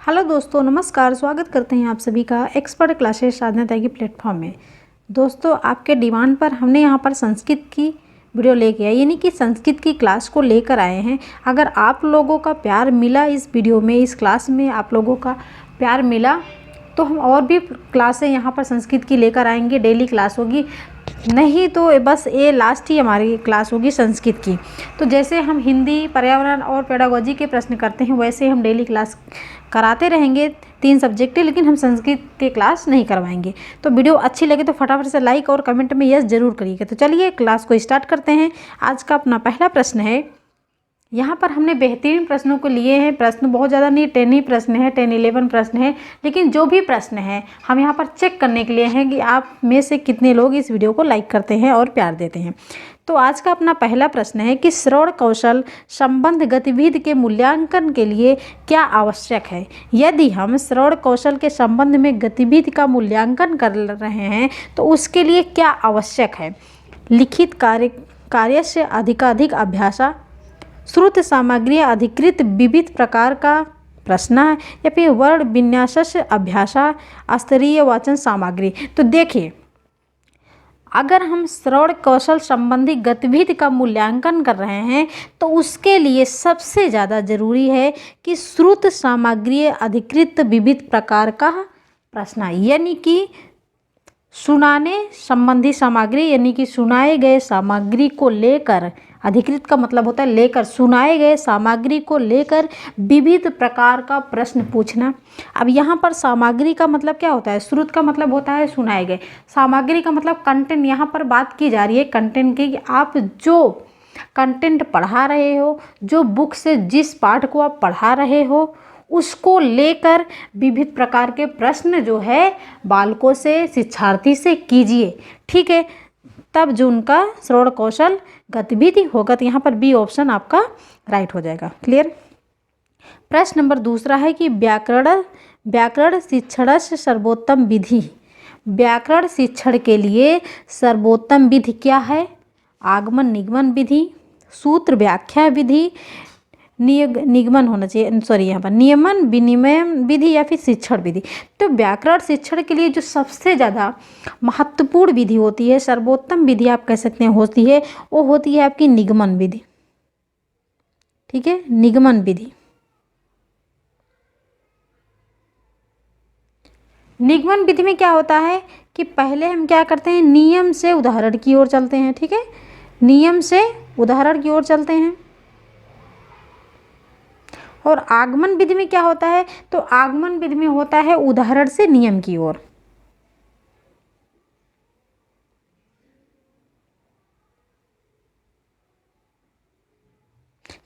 Hello दोस्तों, नमस्कार। स्वागत करते हैं आप सभी का एक्सपर्ट क्लासेस साधना की प्लेटफॉर्म में। दोस्तों, आपके डिमांड पर हमने यहाँ पर संस्कृत की वीडियो लेके आए, यानी कि संस्कृत की क्लास को लेकर आए हैं। अगर आप लोगों का प्यार मिला इस वीडियो में, इस क्लास में आप लोगों का प्यार मिला तो हम और भी क्लासें यहाँ पर संस्कृत की लेकर आएंगे। डेली क्लास होगी, नहीं तो बस ये लास्ट ही हमारी क्लास होगी संस्कृत की। तो जैसे हम हिंदी, पर्यावरण और पेडागोजी के प्रश्न करते हैं, वैसे हम डेली क्लास कराते रहेंगे। 3 सब्जेक्ट है, लेकिन हम संस्कृत के क्लास नहीं करवाएंगे। तो वीडियो अच्छी लगे तो फटाफट से लाइक और कमेंट में यस जरूर करिएगा। तो चलिए क्लास को स्टार्ट करते हैं। आज का अपना पहला प्रश्न है, यहाँ पर हमने बेहतरीन प्रश्नों को लिए हैं। प्रश्न बहुत ज़्यादा नहीं, 10 ही प्रश्न है, 10-11 प्रश्न है। लेकिन जो भी प्रश्न है हम यहाँ पर चेक करने के लिए हैं कि आप में से कितने लोग इस वीडियो को लाइक करते हैं और प्यार देते हैं। तो आज का अपना पहला प्रश्न है कि श्रवण कौशल संबंध गतिविधि के मूल्यांकन के लिए क्या आवश्यक है। यदि हम श्रवण कौशल के संबंध में गतिविधि का मूल्यांकन कर रहे हैं तो उसके लिए क्या आवश्यक है। लिखित कार्य से अधिकाधिक अभ्यास, श्रुत सामग्री अधिकृत विविध प्रकार का प्रश्न है, या फिर वर्ण विन्यास से अभ्यास, स्तरीय वाचन सामग्री। तो देखिए, अगर हम श्रवण कौशल संबंधी गतिविधि का मूल्यांकन कर रहे हैं तो उसके लिए सबसे ज़्यादा जरूरी है कि श्रुत सामग्री अधिकृत विविध प्रकार का प्रश्न, यानी कि सुनाने संबंधी सामग्री, यानी कि सुनाए गए सामग्री को लेकर, अधिकृत का मतलब होता है लेकर, सुनाए गए सामग्री को लेकर विविध प्रकार का प्रश्न पूछना। अब यहाँ पर सामग्री का मतलब क्या होता है, श्रुत का मतलब होता है सुनाए गए, सामग्री का मतलब कंटेंट। यहाँ पर बात की जा रही है कंटेंट की, कि आप जो कंटेंट पढ़ा रहे हो, जो बुक से जिस पाठ को आप पढ़ा रहे हो उसको लेकर विविध प्रकार के प्रश्न जो है बालकों से, शिक्षार्थी से कीजिए। ठीक है, तब जो उनका श्रवण कौशल गतिविधि होगा। तो यहाँ पर बी ऑप्शन आपका राइट हो जाएगा। क्लियर। प्रश्न नंबर दूसरा है कि व्याकरण शिक्षण से सर्वोत्तम विधि। व्याकरण शिक्षण के लिए सर्वोत्तम विधि क्या है। आगमन निगमन विधि, सूत्र व्याख्या विधि, निगमन होना चाहिए, सॉरी यहाँ पर नियमन विनिमय विधि, या फिर शिक्षण विधि। तो व्याकरण शिक्षण के लिए जो सबसे ज़्यादा महत्वपूर्ण विधि होती है, सर्वोत्तम विधि आप कह सकते हैं होती है, वो होती है आपकी निगमन विधि। ठीक है, निगमन विधि। निगमन विधि में क्या होता है कि पहले हम क्या करते हैं, नियम से उदाहरण की ओर चलते हैं। ठीक है, नियम से उदाहरण की ओर चलते हैं। और आगमन विधि में क्या होता है, तो आगमन विधि में होता है उदाहरण से नियम की ओर।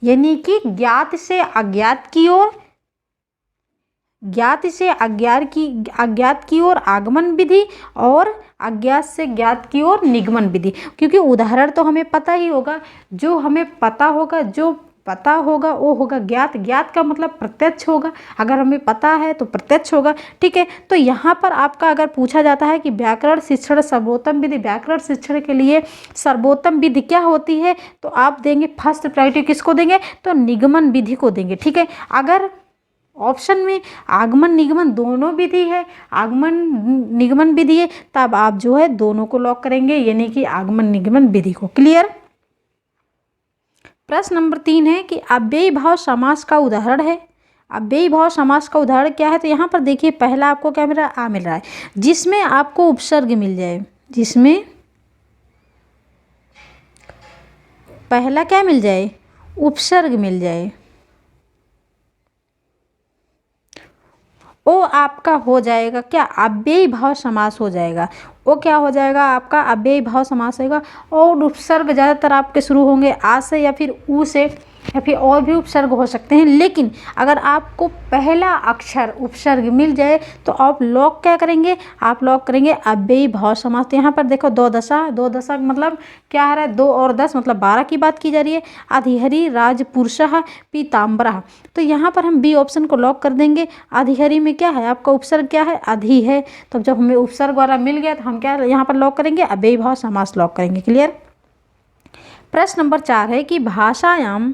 यानी कि ज्ञात से अज्ञात की ओर, ज्ञात से अज्ञात की ओर आगमन विधि, और अज्ञात से ज्ञात की ओर निगमन विधि। क्योंकि उदाहरण तो हमें पता ही होगा, जो हमें पता होगा, जो पता होगा वो होगा ज्ञात। ज्ञात का मतलब प्रत्यक्ष होगा, अगर हमें पता है तो प्रत्यक्ष होगा। ठीक है, तो यहाँ पर आपका अगर पूछा जाता है कि व्याकरण शिक्षण सर्वोत्तम विधि, व्याकरण शिक्षण के लिए सर्वोत्तम विधि क्या होती है, तो आप देंगे फर्स्ट प्रायोरिटी किसको देंगे, तो निगमन विधि को देंगे। ठीक है, अगर ऑप्शन में आगमन निगमन दोनों विधि है, आगमन निगमन विधि है, तब आप जो है दोनों को लॉक करेंगे, यानी कि आगमन निगमन विधि को। क्लियर। प्रश्न नंबर 3 है कि अव्ययी भाव समास का उदाहरण है। अव्ययी भाव समास का उदाहरण क्या है, तो यहाँ पर देखिए पहला आपको क्या मिल रहा है, आ मिल रहा है, जिसमें आपको उपसर्ग मिल जाए। जिसमें पहला क्या मिल जाए, उपसर्ग मिल जाए, वो आपका हो जाएगा क्या, अव्ययी भाव समास हो जाएगा। वो क्या हो जाएगा, आपका अव्ययी भाव समास होगा। और उपसर्ग ज़्यादातर आपके शुरू होंगे आ से, या फिर ऊ से, या फिर और भी उपसर्ग हो सकते हैं। लेकिन अगर आपको पहला अक्षर उपसर्ग मिल जाए तो आप लॉक क्या करेंगे, आप लॉक करेंगे अव्ययी भाव समास। तो यहाँ पर देखो दो दशा मतलब क्या है, 2 और 10 मतलब 12 की बात की जा रही है। अधिहरी राजपुरुषः पीताम्बरः, तो यहाँ पर हम बी ऑप्शन को लॉक कर देंगे। अधिहरी में क्या है, आपका उपसर्ग क्या है, अधि है। तो जब हमें उपसर्ग वाला मिल गया तो हम क्या यहाँ पर लॉक करेंगे, अव्ययी भाव समास लॉक करेंगे। क्लियर। प्रश्न नंबर 4 है कि भाषायाम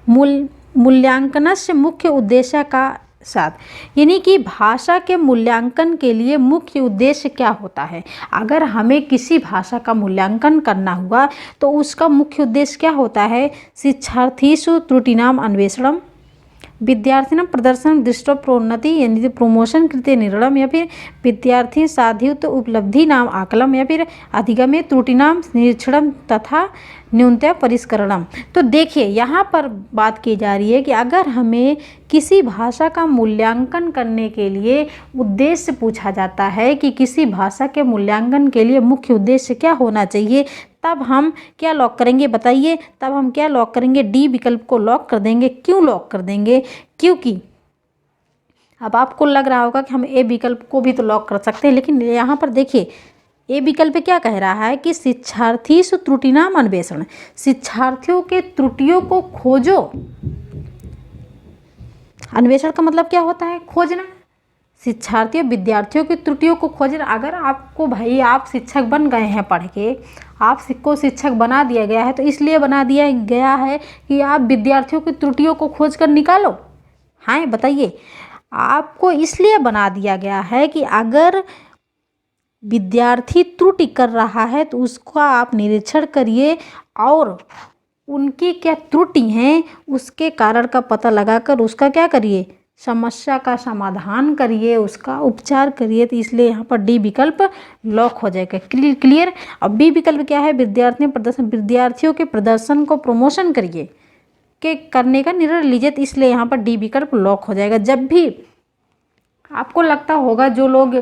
मूल्यांकनस्य मुख्य उद्देश्य का साथ। यानी कि भाषा के मूल्यांकन के लिए मुख्य उद्देश्य क्या होता है। अगर हमें किसी भाषा का मूल्यांकन करना हुआ तो उसका मुख्य उद्देश्य क्या होता है। शिक्षार्थीषु त्रुटीनाम अन्वेषणम, विद्यार्थिनां प्रदर्शन दृष्टो प्रोन्नति यानी प्रमोशन कृते निर्णयम, या फिर विद्यार्थी साधित उपलब्धि नाम आकलम, या फिर अधिगमे त्रुटिनाम निरीक्षणम तथा न्यूनतया परिष्करणम। तो देखिए यहाँ पर बात की जा रही है कि अगर हमें किसी भाषा का मूल्यांकन करने के लिए उद्देश्य पूछा जाता है कि किसी भाषा के मूल्यांकन के लिए मुख्य उद्देश्य क्या होना चाहिए, तब हम क्या लॉक करेंगे बताइए। तब हम क्या लॉक करेंगे, डी विकल्प को लॉक कर देंगे। क्यों लॉक कर देंगे, क्योंकि अब आपको लग रहा होगा कि हम ए विकल्प को भी तो लॉक कर सकते हैं, लेकिन यहाँ पर देखिए ए विकल्प क्या कह रहा है कि शिक्षार्थीषु त्रुटिनाम अन्वेषण, शिक्षार्थियों के त्रुटियों को खोजो। अन्वेषण का मतलब क्या होता है, खोजना। शिक्षार्थियों विद्यार्थियों की त्रुटियों को खोजना। अगर आपको भाई आप शिक्षक बन गए हैं पढ़ के, आपको शिक्षक बना दिया गया है, तो इसलिए बना दिया गया है कि आप विद्यार्थियों की त्रुटियों को खोज कर निकालो। हाँ बताइए, आपको इसलिए बना दिया गया है कि अगर विद्यार्थी त्रुटि कर रहा है तो उसका आप निरीक्षण करिए और उनकी क्या त्रुटि हैं उसके कारण का पता लगाकर उसका क्या करिए, समस्या का समाधान करिए, उसका उपचार करिए। तो इसलिए यहाँ पर डी विकल्प लॉक हो जाएगा। क्लियर। अब बी विकल्प क्या है, विद्यार्थियों के प्रदर्शन को प्रमोशन करिए के करने का निर्णय लीजिए। तो इसलिए यहाँ पर डी विकल्प लॉक हो जाएगा। जब भी आपको लगता होगा, जो लोग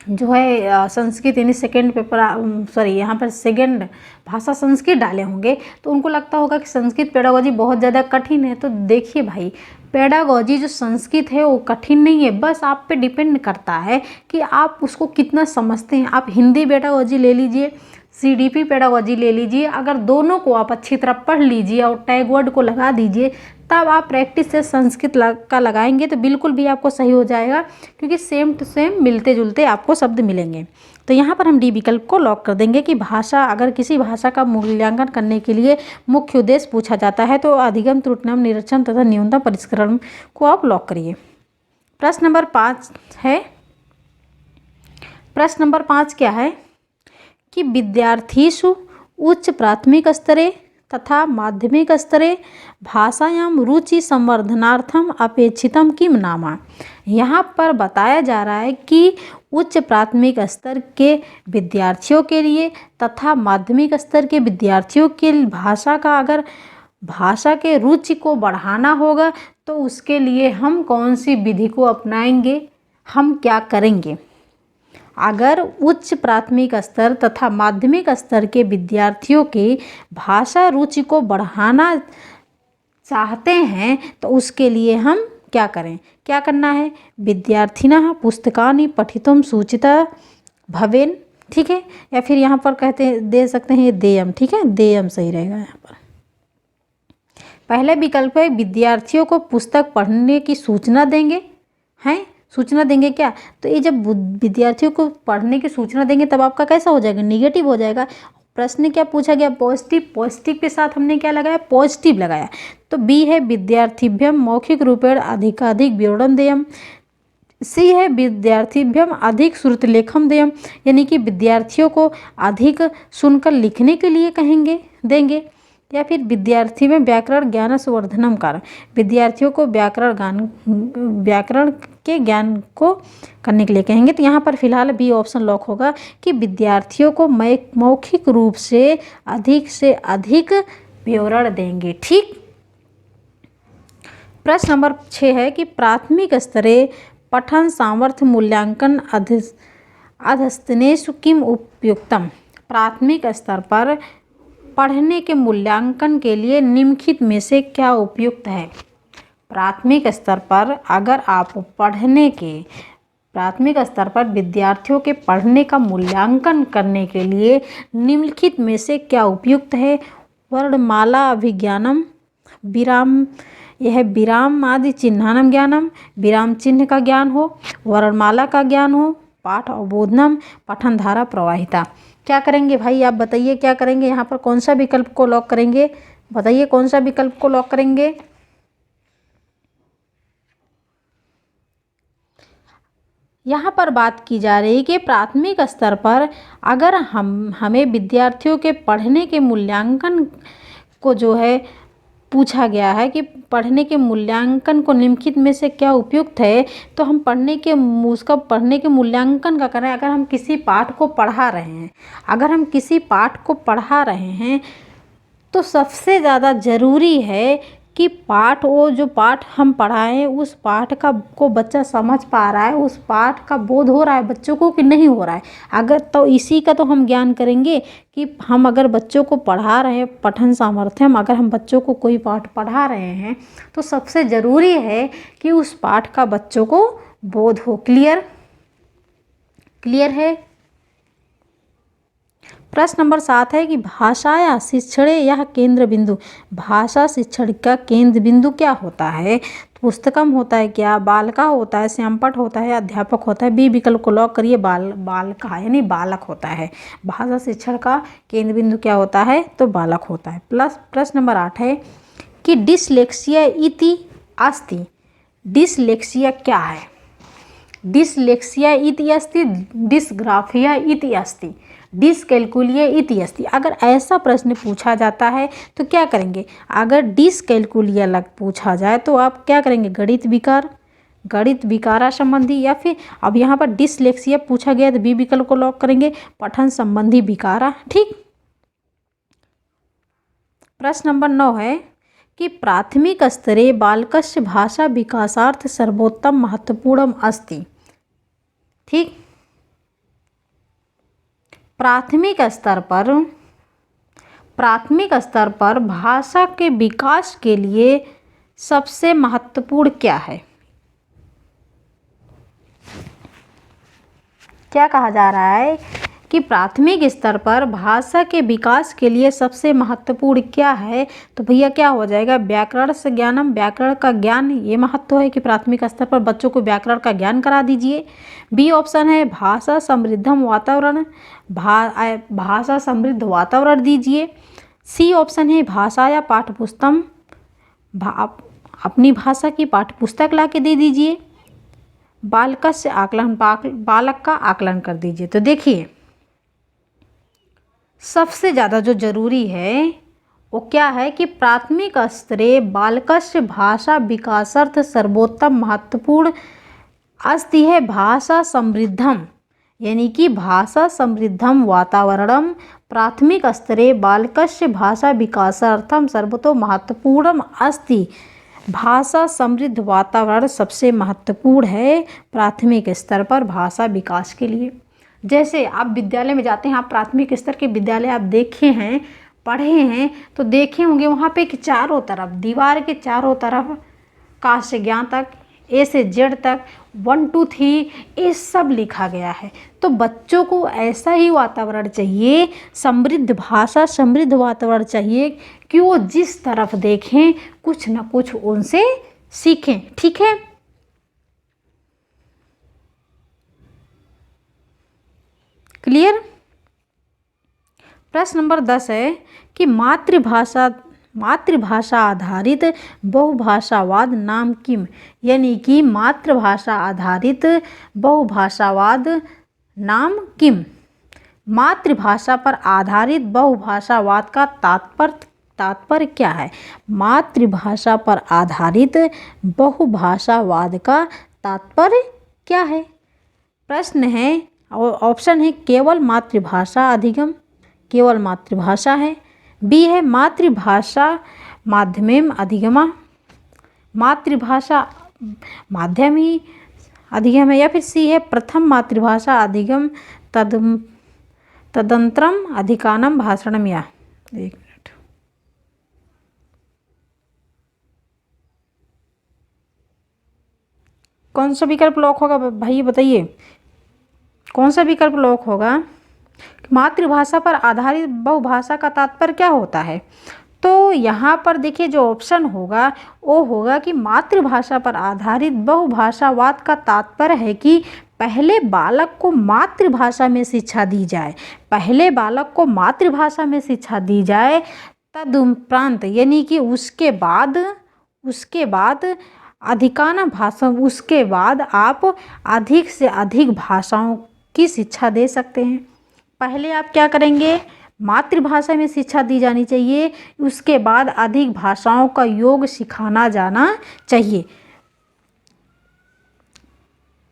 जो है संस्कृत यानी सेकेंड पेपर यहाँ पर सेकेंड भाषा संस्कृत डाले होंगे, तो उनको लगता होगा कि संस्कृत पेडागोजी बहुत ज़्यादा कठिन है। तो देखिए भाई, पेडागोजी जो संस्कृत है वो कठिन नहीं है, बस आप पे डिपेंड करता है कि आप उसको कितना समझते हैं। आप हिंदी पेडागोजी ले लीजिए, CDP पेडागोजी ले लीजिए, अगर दोनों को आप अच्छी तरह पढ़ लीजिए और टैग वर्ड को लगा दीजिए, तब आप प्रैक्टिस से संस्कृत का लगाएंगे तो बिल्कुल भी आपको सही हो जाएगा, क्योंकि सेम टू सेम मिलते जुलते आपको शब्द मिलेंगे। तो यहाँ पर हम डी विकल्प को लॉक कर देंगे कि भाषा, अगर किसी भाषा का मूल्यांकन करने के लिए मुख्य उद्देश्य पूछा जाता है तो अधिगम त्रुटिनाम निरीक्षण तथा न्यूनतम परिष्करण को आप लॉक करिए। प्रश्न नंबर 5 है, प्रश्न नंबर 5 क्या है कि विद्यार्थीषु उच्च प्राथमिक स्तरे तथा माध्यमिक स्तरे भाषायां रुचि संवर्धनार्थम अपेक्षितम किम नाम। यहाँ पर बताया जा रहा है कि उच्च प्राथमिक स्तर के विद्यार्थियों के लिए तथा माध्यमिक स्तर के विद्यार्थियों के भाषा का, अगर भाषा के रुचि को बढ़ाना होगा तो उसके लिए हम कौन सी विधि को अपनाएंगे, हम क्या करेंगे। अगर उच्च प्राथमिक स्तर तथा माध्यमिक स्तर के विद्यार्थियों की भाषा रुचि को बढ़ाना चाहते हैं तो उसके लिए हम क्या करें, क्या करना है। विद्यार्थिनः पुस्तकानि पठितुं सूचिता भवेन, ठीक है, या फिर यहाँ पर कहते दे सकते हैं देयम, ठीक है, देयम सही रहेगा। यहाँ पर पहले विकल्प है विद्यार्थियों को पुस्तक पढ़ने की सूचना देंगे, हैं सूचना देंगे क्या, तो ये जब विद्यार्थियों को पढ़ने की सूचना देंगे तब आपका कैसा हो जाएगा, निगेटिव हो जाएगा। प्रश्न क्या पूछा गया, पॉजिटिव, पॉजिटिव के साथ हमने क्या लगाया, पॉजिटिव लगाया। तो बी है विद्यार्थिभ्यम मौखिक रूपेण अधिकाधिक विवरण देयम, सी है विद्यार्थिभ्यम अधिक श्रुतलेखम देयम, यानी कि विद्यार्थियों को अधिक सुनकर लिखने के लिए कहेंगे देंगे, या फिर विद्यार्थी में व्याकरण ज्ञान संवर्धनम कारण, विद्यार्थियों को व्याकरण के ज्ञान को करने के लिए कहेंगे। तो यहाँ पर फिलहाल बी ऑप्शन लॉक होगा कि विद्यार्थियों को मौखिक रूप से अधिक विवरण देंगे। ठीक। प्रश्न नंबर 6 है कि प्राथमिक स्तरे पठन सामर्थ्य मूल्यांकन अधस्तनेषु किम उपयुक्तम। प्राथमिक स्तर पर पढ़ने के मूल्यांकन के लिए निम्नलिखित में से क्या उपयुक्त है। प्राथमिक स्तर पर अगर आप प्राथमिक स्तर पर विद्यार्थियों के पढ़ने का मूल्यांकन करने के लिए निम्नलिखित में से क्या उपयुक्त है। वर्णमाला अभिज्ञानम, विराम आदि चिन्हानम ज्ञानम, विराम चिन्ह का ज्ञान हो, वर्णमाला का ज्ञान हो, पाठ अवबोधनम, पठन धारा प्रवाहिता। क्या करेंगे भाई, आप बताइए क्या करेंगे। यहाँ पर कौन सा विकल्प को लॉक करेंगे, बताइए कौन सा विकल्प को लॉक करेंगे। यहाँ पर बात की जा रही है कि प्राथमिक स्तर पर अगर हमें विद्यार्थियों के पढ़ने के मूल्यांकन को जो है पूछा गया है कि पढ़ने के मूल्यांकन को निम्नलिखित में से क्या उपयुक्त है, तो हम उसका पढ़ने के मूल्यांकन का करें। अगर हम किसी पाठ को पढ़ा रहे हैं तो सबसे ज़्यादा ज़रूरी है कि वो जो पाठ हम पढ़ाएं उस पाठ को बच्चा समझ पा रहा है, उस पाठ का बोध हो रहा है बच्चों को कि नहीं हो रहा है। अगर तो इसी का तो हम ज्ञान करेंगे कि हम अगर बच्चों को पढ़ा रहे हैं, पठन सामर्थ्य हम अगर हम बच्चों को कोई पाठ पढ़ा रहे हैं तो सबसे ज़रूरी है कि उस पाठ का बच्चों को बोध हो। क्लियर है। प्रश्न नंबर 7 है कि भाषा या शिक्षण या केंद्र बिंदु। भाषा शिक्षण का केंद्र बिंदु क्या होता है? तो पुस्तकम होता है क्या, बालिका होता है, श्यामपट्ट होता है, अध्यापक होता है। बी विकल्प को लॉक करिए। बालिका यानी बालक होता है। भाषा शिक्षण का केंद्र बिंदु क्या होता है? तो बालक होता है। प्रश्न नंबर 8 है कि डिसलेक्सिया इति अस्ति। डिसलेक्सिया क्या है? डिसलेक्सिया इति अस्ति, डिसग्राफिया इति अस्ति, डिसकैलकुलिया इति अस्ति। अगर ऐसा प्रश्न पूछा जाता है तो क्या करेंगे? अगर डिसकैलकुलिया पूछा जाए तो आप क्या करेंगे? गणित विकारा संबंधी, या फिर अब यहाँ पर डिसलेक्सिया पूछा गया तो बी विकल्प को लॉक करेंगे, पठन संबंधी विकारा। ठीक। प्रश्न नंबर 9 है कि प्राथमिक स्तरे बालकस्य भाषा विकासार्थ सर्वोत्तम महत्वपूर्ण अस्ति। ठीक। प्राथमिक स्तर पर भाषा के विकास के लिए सबसे महत्वपूर्ण क्या है? क्या कहा जा रहा है कि प्राथमिक स्तर पर भाषा के विकास के लिए सबसे महत्वपूर्ण क्या है? तो भैया क्या हो जाएगा? व्याकरण से ज्ञानम, व्याकरण का ज्ञान। ये महत्व है कि प्राथमिक स्तर पर बच्चों को व्याकरण का ज्ञान करा दीजिए। बी ऑप्शन है भाषा समृद्धम वातावरण, भाषा समृद्ध वातावरण दीजिए। सी ऑप्शन है भाषा या पाठ्यपुस्तक, अपनी भाषा की पाठ्यपुस्तक ला के दे दीजिए। बालक से आकलन, बालक का आकलन कर दीजिए। तो देखिए सबसे ज़्यादा जो जरूरी है वो क्या है कि प्राथमिक स्तरे बालकस्य भाषा विकासार्थ सर्वोत्तम महत्वपूर्ण अस्ति है भाषा समृद्धम, यानी कि भाषा समृद्धम वातावरणम प्राथमिक स्तरे बालकस्य भाषा विकासार्थम सर्वतो महत्वपूर्णम अस्ति। भाषा समृद्ध वातावरण सबसे महत्वपूर्ण है प्राथमिक स्तर पर भाषा विकास के लिए। जैसे आप विद्यालय में जाते हैं, आप प्राथमिक स्तर के विद्यालय आप देखे हैं, पढ़े हैं, तो देखे होंगे वहाँ पे कि चारों तरफ, दीवार के चारों तरफ का से ज्ञान तक, ए से जेड तक, 1 2 3 ये सब लिखा गया है। तो बच्चों को ऐसा ही वातावरण चाहिए, समृद्ध भाषा समृद्ध वातावरण चाहिए कि वो जिस तरफ देखें कुछ न कुछ उनसे सीखें। ठीक है। क्लियर। प्रश्न नंबर 10 है कि मातृभाषा आधारित बहुभाषावाद नाम किम, यानी कि मातृभाषा आधारित बहुभाषावाद नाम किम। मातृभाषा पर आधारित बहुभाषावाद का तात्पर्य क्या है? मातृभाषा पर आधारित बहुभाषावाद का तात्पर्य क्या है? प्रश्न है और ऑप्शन है केवल मातृभाषा अधिगम, केवल मातृभाषा है। बी है मातृभाषा माध्यमेम अधिगमा, मातृभाषा माध्यम ही अधिगम है। या फिर सी है प्रथम मातृभाषा अधिगम तदंतरम अधिकानम भाषणम। या एक मिनट, कौन सा विकल्प लॉक होगा भाई बताइए? कौन सा विकल्प लॉक होगा? मातृभाषा पर आधारित बहुभाषा का तात्पर्य क्या होता है? तो यहाँ पर देखिए जो ऑप्शन होगा वो होगा कि मातृभाषा पर आधारित बहुभाषावाद का तात्पर्य है कि पहले बालक को मातृभाषा में शिक्षा दी जाए, पहले बालक को मातृभाषा में शिक्षा दी जाए, तदुपरांत यानी कि उसके बाद अधिकाना भाषा, उसके बाद आप अधिक से अधिक भाषाओं की शिक्षा दे सकते हैं। पहले आप क्या करेंगे, मातृभाषा में शिक्षा दी जानी चाहिए, उसके बाद अधिक भाषाओं का योग सिखाना जाना चाहिए।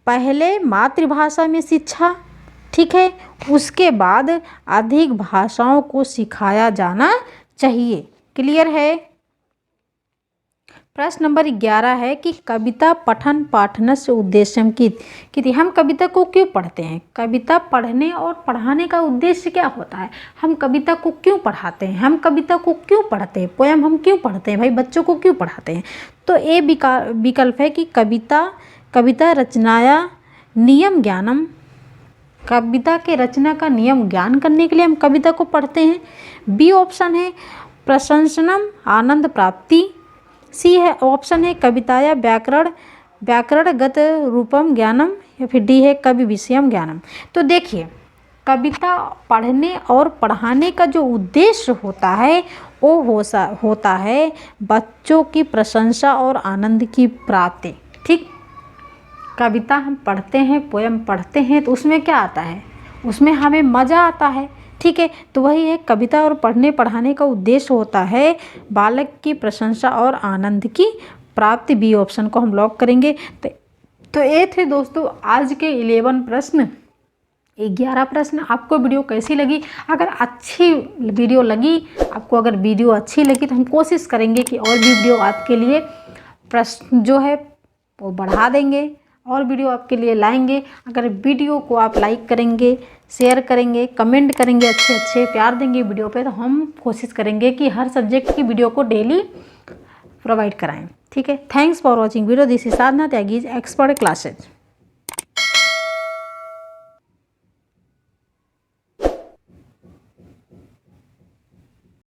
पहले मातृभाषा में शिक्षा, ठीक है, उसके बाद अधिक भाषाओं को सिखाया जाना चाहिए। क्लियर है। प्रश्न नंबर 11 है कि कविता पठन पाठनस्य उद्देश्यम किति। हम कविता को क्यों पढ़ते हैं? कविता पढ़ने और पढ़ाने का उद्देश्य क्या होता है? हम कविता को क्यों पढ़ाते हैं? हम कविता को क्यों पढ़ते हैं? पोयम हम क्यों पढ़ते हैं? भाई बच्चों को क्यों पढ़ाते हैं? तो ए विकल्प है कि कविता रचनाया नियम ज्ञानम, कविता के रचना का नियम ज्ञान करने के लिए हम कविता को पढ़ते हैं। बी ऑप्शन है प्रशंसनम आनंद प्राप्ति। सी है ऑप्शन है कविताया व्याकरणगत रूपम ज्ञानम, या फिर डी है कवि विषयम ज्ञानम। तो देखिए, कविता पढ़ने और पढ़ाने का जो उद्देश्य होता है वो होता है बच्चों की प्रशंसा और आनंद की प्राप्ति। ठीक, कविता हम पढ़ते हैं, पोयम पढ़ते हैं तो उसमें क्या आता है? उसमें हमें मज़ा आता है। ठीक है, तो वही है, कविता और पढ़ने पढ़ाने का उद्देश्य होता है बालक की प्रशंसा और आनंद की प्राप्ति। बी ऑप्शन को हम लॉक करेंगे। तो ये थे दोस्तों आज के 11 प्रश्न, 11 प्रश्न। आपको वीडियो कैसी लगी? अगर अच्छी वीडियो लगी, आपको अगर वीडियो अच्छी लगी तो हम कोशिश करेंगे कि और भी वीडियो आपके लिए प्रश्न जो है वो बढ़ा देंगे और वीडियो आपके लिए लाएंगे। अगर वीडियो को आप लाइक करेंगे, शेयर करेंगे, कमेंट करेंगे, अच्छे प्यार देंगे वीडियो पे, तो हम कोशिश करेंगे कि हर सब्जेक्ट की वीडियो को डेली प्रोवाइड कराएं। ठीक है, thanks for watching video. This is Sadhana Tyagi, expert classes.